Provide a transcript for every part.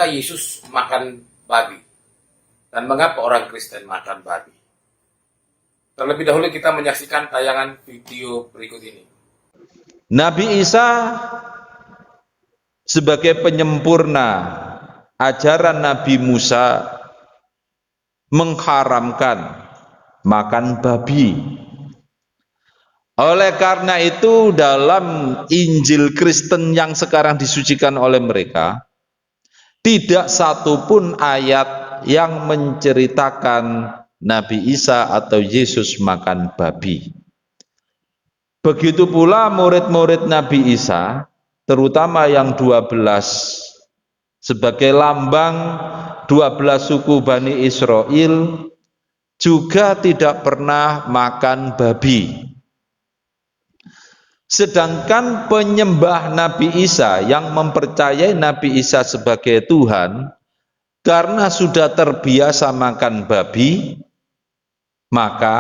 apakah Yesus makan babi? Dan mengapa orang Kristen makan babi? Terlebih dahulu kita menyaksikan tayangan video berikut ini. Nabi Isa sebagai penyempurna ajaran Nabi Musa mengharamkan makan babi. Oleh karena itu dalam Injil Kristen yang sekarang disucikan oleh mereka, tidak satupun ayat yang menceritakan Nabi Isa atau Yesus makan babi. Begitu pula murid-murid Nabi Isa, terutama yang 12 sebagai lambang 12 suku Bani Israel, juga tidak pernah makan babi. Sedangkan penyembah Nabi Isa yang mempercayai Nabi Isa sebagai Tuhan, karena sudah terbiasa makan babi, maka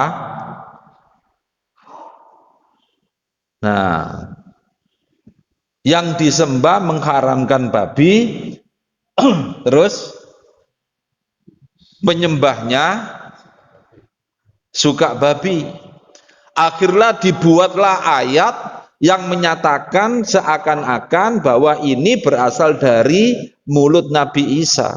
yang disembah mengharamkan babi, terus penyembahnya suka babi. Akhirnya dibuatlah ayat yang menyatakan seakan-akan bahwa ini berasal dari mulut Nabi Isa.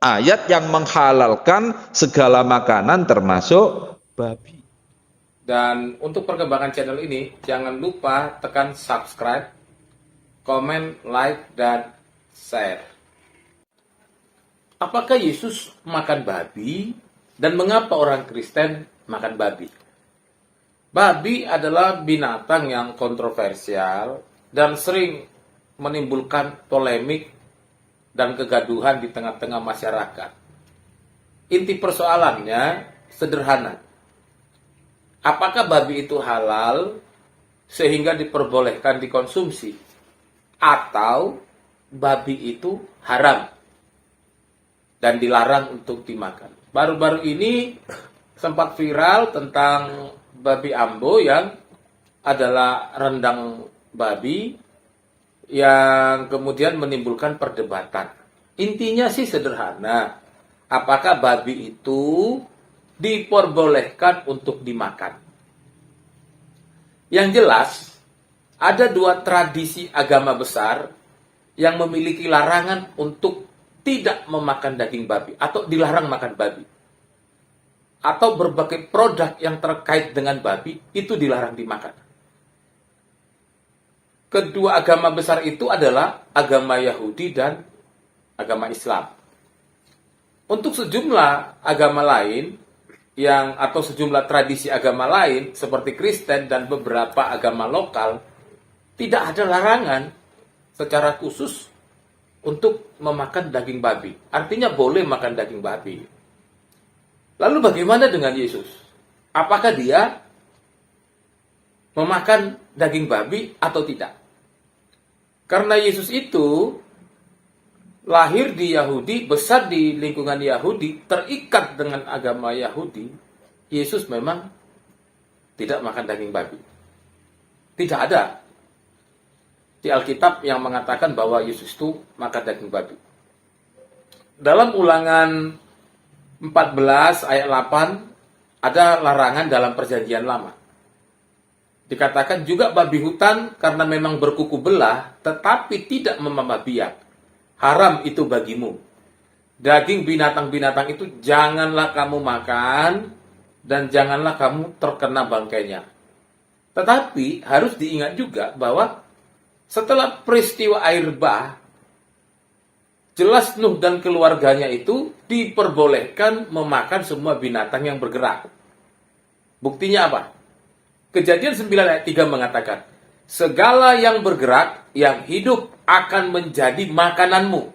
Ayat yang menghalalkan segala makanan termasuk babi. Dan untuk perkembangan channel ini, jangan lupa tekan subscribe, komen, like, dan share. Apakah Yesus makan babi? Dan mengapa orang Kristen makan babi? Babi adalah binatang yang kontroversial dan sering menimbulkan polemik dan kegaduhan di tengah-tengah masyarakat. Inti persoalannya sederhana. Apakah babi itu halal sehingga diperbolehkan dikonsumsi? Atau babi itu haram dan dilarang untuk dimakan? Baru-baru ini sempat viral tentang babi Ambo yang adalah rendang babi yang kemudian menimbulkan perdebatan. Intinya sih sederhana. Apakah babi itu diperbolehkan untuk dimakan? Yang jelas, ada dua tradisi agama besar yang memiliki larangan untuk tidak memakan daging babi atau dilarang makan babi. Atau berbagai produk yang terkait dengan babi itu dilarang dimakan. Kedua agama besar itu adalah agama Yahudi dan agama Islam. Untuk sejumlah agama lain atau sejumlah tradisi agama lain seperti Kristen dan beberapa agama lokal, tidak ada larangan secara khusus untuk memakan daging babi. Artinya boleh makan daging babi. Lalu bagaimana dengan Yesus? Apakah dia memakan daging babi atau tidak? Karena Yesus itu lahir di Yahudi, besar di lingkungan Yahudi, terikat dengan agama Yahudi, Yesus memang tidak makan daging babi. Tidak ada di Alkitab yang mengatakan bahwa Yesus itu makan daging babi. Dalam Ulangan 14 ayat 8 ada larangan dalam perjanjian lama. Dikatakan juga babi hutan karena memang berkuku belah tetapi tidak memamah biak. Haram itu bagimu. Daging binatang-binatang itu janganlah kamu makan dan janganlah kamu terkena bangkainya. Tetapi harus diingat juga bahwa setelah peristiwa air bah, jelas Nuh dan keluarganya itu diperbolehkan memakan semua binatang yang bergerak. Buktinya apa? Kejadian 9 ayat 3 mengatakan, segala yang bergerak, yang hidup akan menjadi makananmu.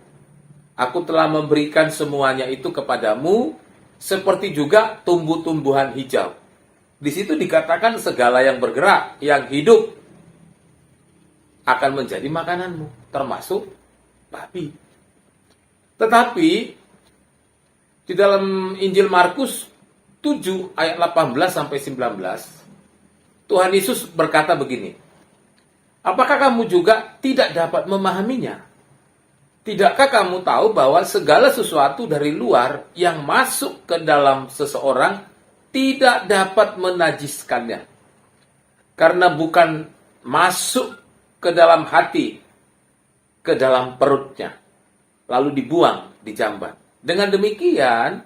Aku telah memberikan semuanya itu kepadamu, seperti juga tumbuh-tumbuhan hijau. Di situ dikatakan segala yang bergerak, yang hidup akan menjadi makananmu, termasuk babi. Tetapi di dalam Injil Markus 7 ayat 18 sampai 19, Tuhan Yesus berkata begini, apakah kamu juga tidak dapat memahaminya? Tidakkah kamu tahu bahwa segala sesuatu dari luar yang masuk ke dalam seseorang tidak dapat menajiskannya? Karena bukan masuk ke dalam hati, ke dalam perutnya, lalu dibuang, dijamban. Dengan demikian,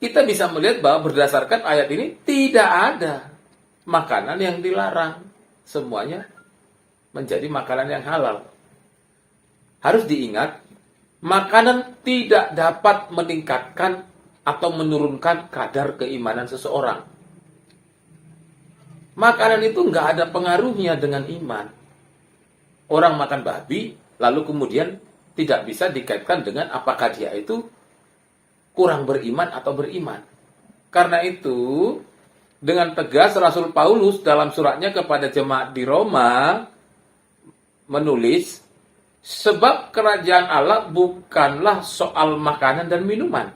kita bisa melihat bahwa berdasarkan ayat ini tidak ada makanan yang dilarang. Semuanya menjadi makanan yang halal. Harus diingat, makanan tidak dapat meningkatkan atau menurunkan kadar keimanan seseorang. Makanan itu nggak ada pengaruhnya dengan iman. Orang makan babi, lalu kemudian tidak bisa dikaitkan dengan apakah dia itu kurang beriman atau beriman. Karena itu, dengan tegas Rasul Paulus dalam suratnya kepada jemaat di Roma menulis, sebab kerajaan Allah bukanlah soal makanan dan minuman,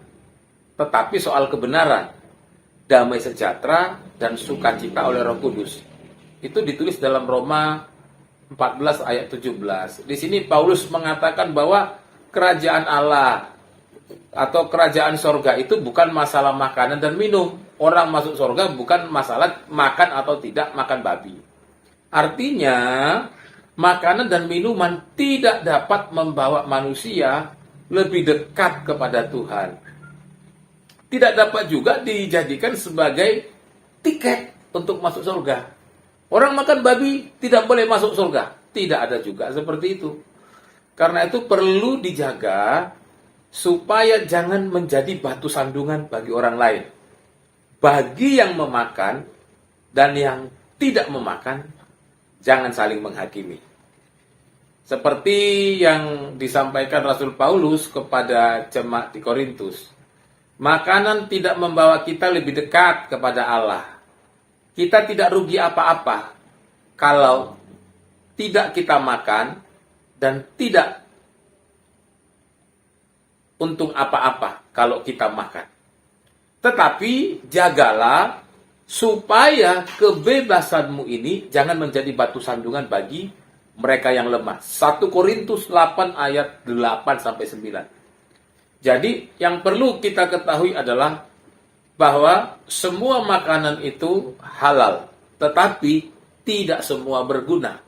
tetapi soal kebenaran, damai sejahtera, dan sukacita oleh Roh Kudus. Itu ditulis dalam Roma 14 ayat 17. Di sini Paulus mengatakan bahwa kerajaan Allah atau kerajaan sorga itu bukan masalah makanan dan minum. Orang masuk sorga bukan masalah makan atau tidak makan babi. Artinya, makanan dan minuman tidak dapat membawa manusia lebih dekat kepada Tuhan. Tidak dapat juga dijadikan sebagai tiket untuk masuk surga. Orang makan babi tidak boleh masuk surga. Tidak ada juga seperti itu. Karena itu perlu dijaga supaya jangan menjadi batu sandungan bagi orang lain. Bagi yang memakan dan yang tidak memakan, jangan saling menghakimi. Seperti yang disampaikan Rasul Paulus kepada jemaat di Korintus. Makanan tidak membawa kita lebih dekat kepada Allah. Kita tidak rugi apa-apa kalau tidak kita makan dan tidak untung apa-apa kalau kita makan. Tetapi jagalah supaya kebebasanmu ini jangan menjadi batu sandungan bagi mereka yang lemah. 1 Korintus 8 ayat 8 sampai 9. Jadi yang perlu kita ketahui adalah bahwa semua makanan itu halal, tetapi tidak semua berguna.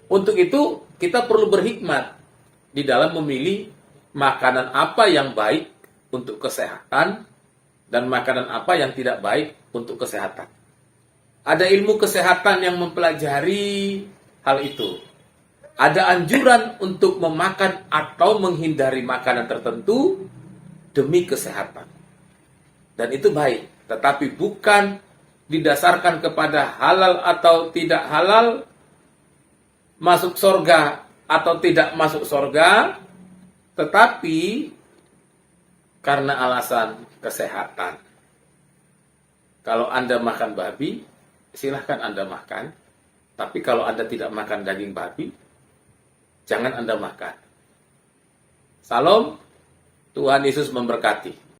Untuk itu kita perlu berhikmat di dalam memilih makanan apa yang baik untuk kesehatan dan makanan apa yang tidak baik untuk kesehatan. Ada ilmu kesehatan yang mempelajari hal itu. Ada anjuran untuk memakan atau menghindari makanan tertentu demi kesehatan. Dan itu baik, tetapi bukan didasarkan kepada halal atau tidak halal, masuk surga atau tidak masuk surga, tetapi karena alasan kesehatan. Kalau Anda makan babi, silahkan Anda makan. Tapi kalau Anda tidak makan daging babi, jangan Anda makan. Salam, Tuhan Yesus memberkati.